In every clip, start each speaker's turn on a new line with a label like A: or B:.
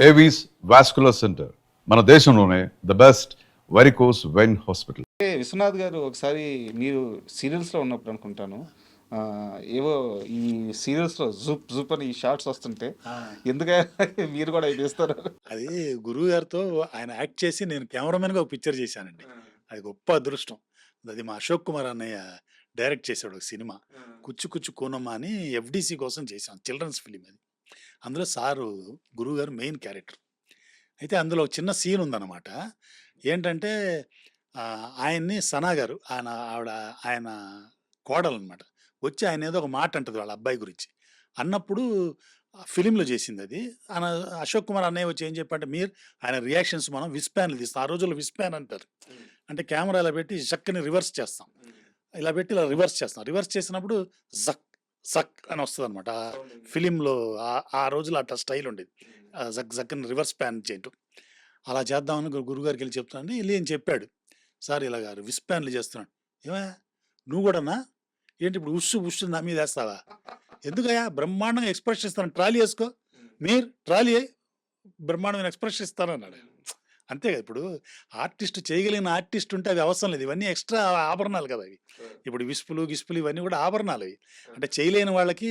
A: Avis vascular centre మన దేశంలోనే the best varicose vein hospital.
B: Vishwanath garu ఒకసారి మీరు సీరియల్స్లో ఉన్నప్పుడు అనుకుంటాను ఏవో ఈ సీరియల్స్లో జూప్ జూప్ అని ఈ షార్ట్స్ వస్తుంటే ఎందుకంటే మీరు కూడా ఇది ఇస్తారు.
C: అది గురువు గారితో ఆయన యాక్ట్ చేసి నేను కెమెరామెన్గా ఒక పిక్చర్ చేశానండి. అది గొప్ప అదృష్టం. అది మా అశోక్ కుమార్ అన్నయ్య డైరెక్ట్ చేశాడు ఒక సినిమా కుచ్చు కుచ్చు కూనమ్మ అని ఎఫ్డిసి కోసం చేశాం. చిల్డ్రన్స్ ఫిలిం అది. అందులో సారు గురువు గారు మెయిన్ క్యారెక్టర్. అయితే అందులో ఒక చిన్న సీన్ ఉందన్నమాట. ఏంటంటే ఆయన్ని సనా గారు ఆయన కోడలు అనమాట వచ్చి ఆయన ఏదో ఒక మాట అంటది వాళ్ళ అబ్బాయి గురించి అన్నప్పుడు ఫిలింలో చేసింది అది. ఆయన అశోక్ కుమార్ అన్నయ్య వచ్చి ఏం చెప్పంటే మీరు ఆయన రియాక్షన్స్ మనం విస్పాన్లు తీస్తాం. ఆ రోజుల్లో విస్పాన్ అంటారు. అంటే కెమెరా ఇలా పెట్టి చక్కని రివర్స్ చేస్తాం. ఇలా పెట్టి ఇలా రివర్స్ చేస్తాం. రివర్స్ చేసినప్పుడు జక్ జక్ అని వస్తుంది అనమాట. ఫిలింలో ఆ రోజుల్లో అట్లా స్టైల్ ఉండేది. జక్ జక్ అని రివర్స్ ప్యాన్ చేయటం. అలా చేద్దామని గురుగారికి వెళ్ళి చెప్తానండి. వెళ్ళి అని చెప్పాడు, సార్ ఇలా గారు విస్పాన్లు చేస్తున్నాడు. ఏమయ్యా నువ్వు కూడానా ఏంటి ఇప్పుడు ఉస్సు ఉస్సు నా మీద వేస్తావా? ఎందుకయ్యా బ్రహ్మాండంగా ఎక్స్ప్రెషన్ ఇస్తాను, ట్రాలీ వేసుకో, మీరు ట్రాలీ బ్రహ్మాండమైన ఎక్స్ప్రెషన్ ఇస్తాను అన్నాడు. అంతే కదా, ఇప్పుడు ఆర్టిస్ట్ చేయగలిగిన ఆర్టిస్ట్ ఉంటే అవి అవసరం లేదు. ఇవన్నీ ఎక్స్ట్రా ఆభరణాలు కదా అవి. ఇప్పుడు విస్పులు గిస్పులు ఇవన్నీ కూడా ఆభరణాలు అవి. అంటే చేయలేని వాళ్ళకి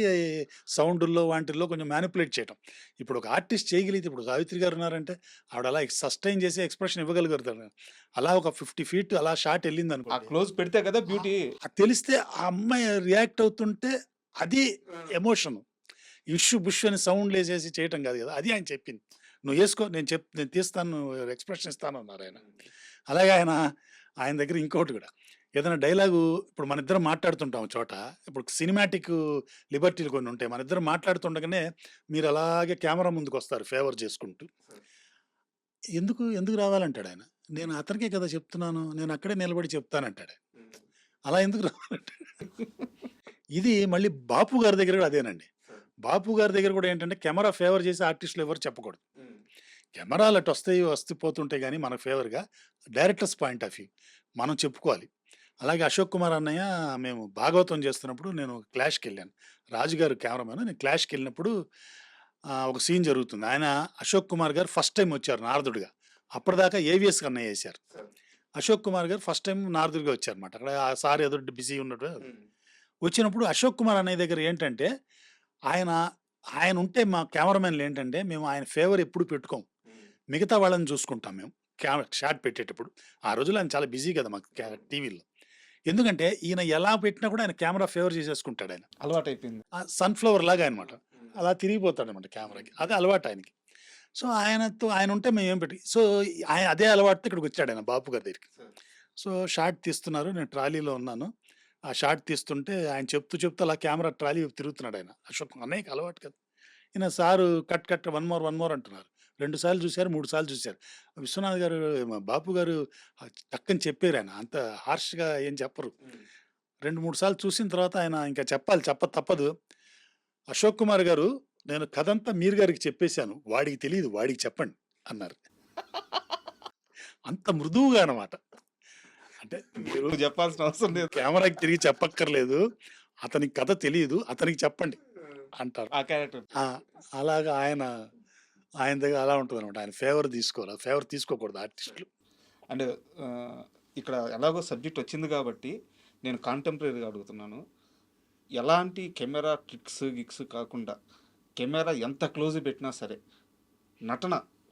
C: సౌండ్ల్లో వాటిల్లో కొంచెం మ్యానిపులేట్ చేయటం. ఇప్పుడు ఒక ఆర్టిస్ట్ చేయగలిగితే, ఇప్పుడు సావిత్రి గారు ఉన్నారంటే ఆవిడ అలా సస్టైన్ చేసి ఎక్స్ప్రెషన్ ఇవ్వగలుగుతారు. అలా ఒక 50 feet అలా షాట్ వెళ్ళింది అనుకో,
B: క్లోజ్ పెడితే కదా బ్యూటీ.
C: తెలిస్తే ఆ అమ్మాయి రియాక్ట్ అవుతుంటే అది ఎమోషన్. ఇష్యూ బుష్ అని సౌండ్ వేసేసి చేయటం కాదు కదా. అది ఆయన చెప్పింది, నువ్వు వేసుకో, నేను తీస్తాను, ఎక్స్ప్రెషన్ ఇస్తాను అన్నారు ఆయన. అలాగే ఆయన దగ్గర ఇంకోటి కూడా, ఏదైనా డైలాగు ఇప్పుడు మన ఇద్దరం మాట్లాడుతుంటాం చోట, ఇప్పుడు సినిమాటిక్ లిబర్టీలు కొన్ని ఉంటాయి. మన ఇద్దరం మాట్లాడుతుండగానే మీరు అలాగే కెమెరా ముందుకు వస్తారు ఫేవర్ చేసుకుంటూ. ఎందుకు రావాలంటాడు ఆయన. నేను అతనికే కదా చెప్తున్నాను, నేను అక్కడే నిలబడి చెప్తానంటాడు. అలా ఎందుకు రావాలంటాడు. ఇది మళ్ళీ బాపు గారి దగ్గర కూడా అదేనండి. బాపు గారి దగ్గర కూడా ఏంటంటే కెమెరా ఫేవర్ చేసి ఆర్టిస్టులు ఎవరు చెప్పకూడదు. కెమెరాలు అటు వస్తుపోతుంటాయి కానీ మనకు ఫేవర్గా డైరెక్టర్స్ పాయింట్ ఆఫ్ వ్యూ మనం చెప్పుకోవాలి. అలాగే అశోక్ కుమార్ అన్నయ్య మేము భాగవతం చేస్తున్నప్పుడు నేను క్లాష్కి వెళ్ళాను. రాజుగారు కెమెరామెన్, నేను క్లాష్కి వెళ్ళినప్పుడు ఒక సీన్ జరుగుతుంది. ఆయన అశోక్ కుమార్ గారు ఫస్ట్ టైం వచ్చారు నారదుడిగా. అప్పటిదాకా ఏవిఎస్ అన్నయ్య వేశారు. అశోక్ కుమార్ గారు ఫస్ట్ టైం నారదుడిగా వచ్చారనమాట. అక్కడ ఆ సార్ ఏదో బిజీ ఉన్నట్టు వచ్చినప్పుడు అశోక్ కుమార్ అన్నయ్య దగ్గర ఏంటంటే ఆయన ఉంటే మా కెమెరామెన్లు ఏంటంటే మేము ఆయన ఫేవర్ ఎప్పుడు పెట్టుకోం, మిగతా వాళ్ళని చూసుకుంటాం మేము షాట్ పెట్టేటప్పుడు. ఆ రోజుల్లో ఆయన చాలా బిజీ కదా మాకు టీవీలో. ఎందుకంటే ఈయన ఎలా పెట్టినా కూడా ఆయన కెమెరా ఫేవర్ చేసేసుకుంటాడు. ఆయన
B: అలవాటు అయిపోయింది,
C: సన్ఫ్లవర్ లాగా అనమాట. అలా తిరిగిపోతాడు అనమాట కెమెరాకి, అదే అలవాటు ఆయనకి. సో ఆయన ఉంటే మేము ఏం పెట్టి, సో ఆయన అదే అలవాటుతో ఇక్కడికి వచ్చాడు ఆయన బాపు గారి దగ్గరికి. సో షాట్ తీస్తున్నారు, నేను ట్రాలీలో ఉన్నాను. ఆ షాట్ తీస్తుంటే ఆయన చెప్తూ అలా కెమెరా ట్రాలీ తిరుగుతున్నాడు ఆయన. అశోక్ అన్నయ్యకి అలవాటు కదా. ఈయన సారు కట్ 1 more అంటున్నారు. 2 సార్లు చూశారు, 3 సార్లు చూశారు. విశ్వనాథ్ గారు బాపు గారు టక్కని చెప్పారు. ఆయన అంత హార్ష్గా ఏం చెప్పరు. 2-3 సార్లు చూసిన తర్వాత ఆయన ఇంకా తప్పదు. అశోక్ కుమార్ గారు, నేను కథంతా మీరు గారికి చెప్పేశాను, వాడికి తెలియదు, వాడికి చెప్పండి అన్నారు. అంత మృదువుగా అనమాట. అంటే మీరు
B: చెప్పాల్సిన అవసరం లేదు,
C: కెమెరాకి తిరిగి చెప్పక్కర్లేదు, అతనికి కథ తెలియదు, అతనికి చెప్పండి అంటారు
B: ఆ క్యారెక్టర్.
C: అలాగా ఆయన దగ్గర అలా ఉంటుంది అనమాట. ఆయన ఫేవర్ తీసుకోకూడదు ఆర్టిస్టులు.
B: అంటే ఇక్కడ ఎలాగో సబ్జెక్ట్ వచ్చింది కాబట్టి నేను కాంటెంపరీగా అడుగుతున్నాను. ఎలాంటి కెమెరా గిక్స్ కాకుండా కెమెరా ఎంత క్లోజ్ పెట్టినా సరే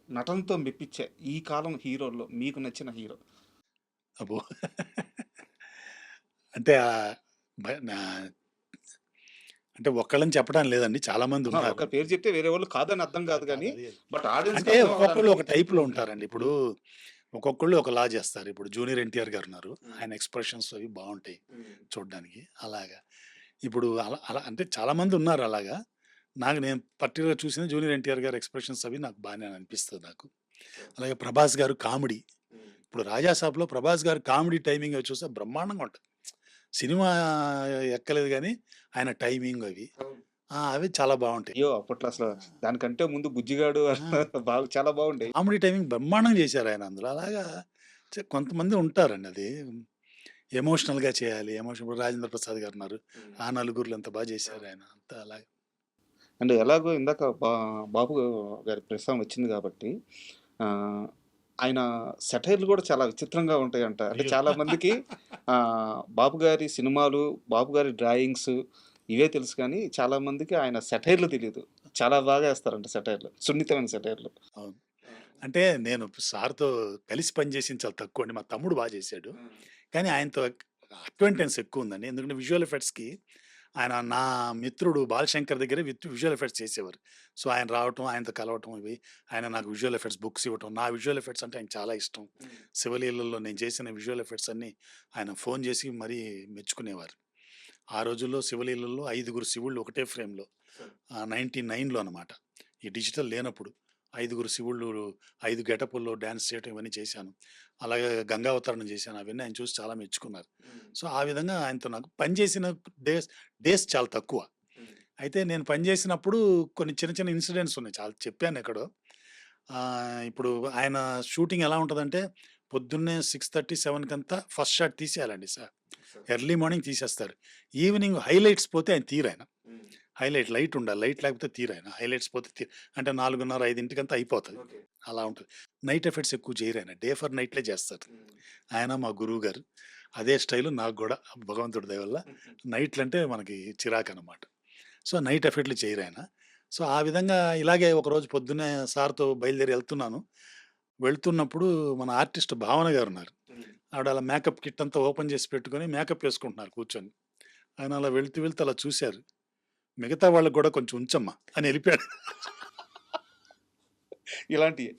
B: నటనతో మెప్పించే ఈ కాలం హీరోల్లో మీకు నచ్చిన హీరో?
C: అబ్బో, అంటే అంటే ఒక్కళ్ళని చెప్పడం లేదండి, చాలా మంది ఉన్నారు.
B: ఒక పేరు చెప్తే వేరే వాళ్ళు కాదని అర్థం కాదు కానీ, బట్ ఆడియన్స్
C: అంటే ఒక్కొక్కళ్ళు ఒక టైప్లో ఉంటారండి. ఇప్పుడు ఒక్కొక్కళ్ళు ఒకలా చేస్తారు. ఇప్పుడు జూనియర్ ఎన్టీఆర్ గారు ఉన్నారు, ఆయన ఎక్స్ప్రెషన్స్ అవి బాగుంటాయి చూడడానికి. అలాగా ఇప్పుడు అలా అంటే చాలా మంది ఉన్నారు అలాగా. నేను పర్టికులర్గా చూసిన జూనియర్ ఎన్టీఆర్ గారు ఎక్స్ప్రెషన్స్ అవి నాకు బాగానే అనిపిస్తుంది నాకు. అలాగే ప్రభాస్ గారు కామెడీ, ఇప్పుడు రాజాసాబ్లో ప్రభాస్ గారు కామెడీ టైమింగ్ అవి చూస్తే బ్రహ్మాండంగా ఉంటుంది. సినిమా ఎక్కలేదు కానీ ఆయన టైమింగ్ అవి చాలా బాగుంటాయి.
B: అయ్యో అప్పట్లో అసలు దానికంటే ముందు బుజ్జిగాడు చాలా బాగుంటాయి.
C: కామెడీ టైమింగ్ బ్రహ్మాండం చేశారు ఆయన అందులో. అలాగా కొంతమంది ఉంటారండి, అది ఎమోషనల్గా చేయాలి. ఇప్పుడు రాజేంద్ర ప్రసాద్ గారు ఉన్నారు, ఆ నలుగురులు ఎంత బాగా చేశారు ఆయన అంతా. అలాగే
B: అండ్ ఎలాగో ఇందాక బాబు గారి ప్రస్తావన వచ్చింది కాబట్టి ఆ, ఆయన సెటైర్లు కూడా చాలా విచిత్రంగా ఉంటాయంట. అంటే
C: అయ్యో!
B: చాలా మందికి ఆ, బాబు గారి సినిమాలు, బాబు గారి డ్రాయింగ్స్ ఇవే తెలుసు కానీ చాలా మందికి ఆయన సెటైర్లు తెలియదు. చాలా బాగా వేస్తారంట సెటైర్లు, సున్నితమైన సెటైర్లు.
C: అవును. అంటే నేను సార్‌తో కలిసి పనిచేసింది చాలా తక్కువండి. మా తమ్ముడు చేశాడు. కానీ ఆయనతో అక్వెయింటెన్స్ ఎక్కువుందండి. ఎందుకంటే విజువల్ ఎఫెక్ట్స్‌కి ఆయన నా మిత్రుడు బాలశంకర్ దగ్గరే విజువల్ ఎఫెక్ట్స్ చేసేవారు. సో, ఆయన రావటం, ఆయనతో కలవటం ఇవి. ఆయన నాకు విజువల్ ఎఫెక్ట్స్ బుక్స్ ఇవ్వటం. నా విజువల్ ఎఫెక్ట్స్ అంటే ఆయనకి చాలా ఇష్టం. శివలీలల్లో నేను చేసిన విజువల్ ఎఫెక్ట్స్ అన్నీ ఆయన ఫోను చేసి మరీ మెచ్చుకునేవారు. ఆ రోజుల్లో శివలీలల్లో 5గురు శివుళ్ళు ఒకటే ఫ్రేమ్‌లో 99లో అనమాట. ఈ డిజిటల్ లేనప్పుడు. 5గురు శివుళ్ళు 5 గెటపుల్లో డాన్స్ చేయటం ఇవన్నీ చేశాను. అలాగే గంగావతరణం చేశాను. అవన్నీ ఆయన చూసి చాలా మెచ్చుకున్నారు. సో, ఆ విధంగా ఆయనతో నాకు పనిచేసిన డేస్ డేస్ చాలా తక్కువ. అయితే నేను పనిచేసినప్పుడు కొన్ని చిన్న చిన్న ఇన్సిడెంట్స్ ఉన్నాయి. చాలా చెప్పాను ఎక్కడో. ఇప్పుడు ఆయన షూటింగ్ ఎలా ఉంటదంటే పొద్దున్నే 6:30, 7 కంతా ఫస్ట్ షాట్ తీసేయాలండి సార్. ఎర్లీ మార్నింగ్ తీసేస్తారు. ఈవినింగ్ హైలైట్స్ పోతే ఆయన తీయరాయన. హైలైట్ లైట్ ఉండాలి. లైట్ లేకపోతే తీయరాయన. హైలైట్స్ పోతే అంటే 4:30, 5 అయిపోతది. అలా ఉంటది. నైట్ ఎఫెక్ట్స్ ఎక్కువ చేయరాయన. డే ఫర్ నైట్‌లే చేస్తారు. ఆయన మా గురువు గారు. అదే స్టైలు నాకు గూడా భగవంతుడి దయ వల్ల. నైట్‌లంటే మనకి చిరాకనమాట. సో, నైట్ ఎఫెక్ట్‌లు చేయరాయన. సో, ఆ విధంగా ఇలాగే ఒకరోజు పొద్దున్నే సార్‌తో బయలుదేరి ఎళ్తున్నాను. వెళ్తున్నప్పుడు మన ఆర్టిస్ట్ భావన గారున్నారు. ఆవిడ అలా మేకప్ కిట్ అంతా ఓపెన్ చేసి పెట్టుకొని మేకప్ ఏసుకుంటున్నారు కూర్చొని. ఆయన అలా వెళ్తూ, వెళ్తూ అలా చూసారు. మిగతా వాళ్ళకి గూడా కొంచెం ఉంచమ్మా అని ఎళ్ళిపోయాడు.
B: ఇలాంటివి.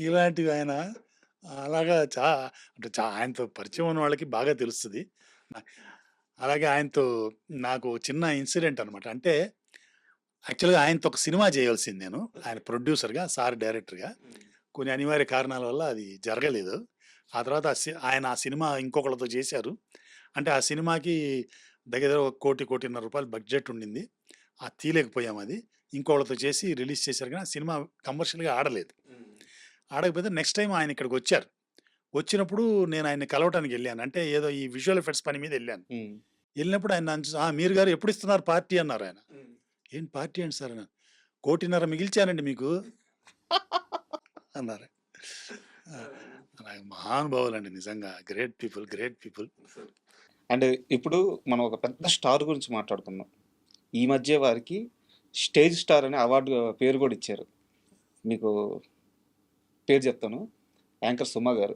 C: ఇలాంటివి ఆయన అలాగా అంటే ఆయనతో పరిచయం ఉన్న వాళ్ళకి బాగా తెలుస్తది. న అలాగే ఆయనతో నాకు చిన్న ఇన్సిడెంట్ అనమాట. అంటే యాక్చువల్‌గా ఆయనతో ఒక సినిమా చేయాల్సింది నేను. ఆయన ప్రొడ్యూసర్‌గా, సార్ డైరెక్టర్‌గా. కొన్ని అనివార్య కారణాల వల్ల అది జరగలేదు. ఆ తర్వాత ఆయన ఆ సినిమా ఇంకొకళ్ళతో చేశారు. అంటే ఆ సినిమాకి దగ్గర దగ్గర ఒక 1,00,00,00,000, 1,50,00,000 బడ్జెట్ ఉండింది. అది తీయలేకపోయాం అది. ఇంకోళ్ళతో చేసి రిలీజ్ చేశారు కానీ ఆ సినిమా కమర్షియల్‌గా ఆడలేదు. ఆడకపోతే నెక్స్ట్ టైమ్ ఆయన ఇక్కడికొచ్చారు. వచ్చినప్పుడు నేను ఆయన్ని కలవటానికెళ్ళాను. అంటే ఏదో ఈ విజువల్ ఎఫెక్ట్స్ పని మీద ఎళ్ళాను. ఎళ్ళినప్పుడు ఆయన నన్ను చూసి, మీరు గారు ఎప్పుడిస్తున్నారు పార్టీ అన్నారాయన. ఏంటి పార్టీ ఏంటి సార్ అన్నాను. 1,50,00,000 మిగిల్చానండి మీకు అన్నారు. ఆ! అలాగే మహానుభావులండి నిజంగా. Great people, great people.
B: And ఇప్పుడు మనం ఒక పెద్ద స్టార్ గురించి మాట్లాడుకుందాం. ఈ మధ్య వారికి స్టేజ్ స్టార్ అనే అవార్డు పేరు కూడా ఇచ్చారు. మీకు పేరు చెప్తాను. యాంకర్ సుమ గారు.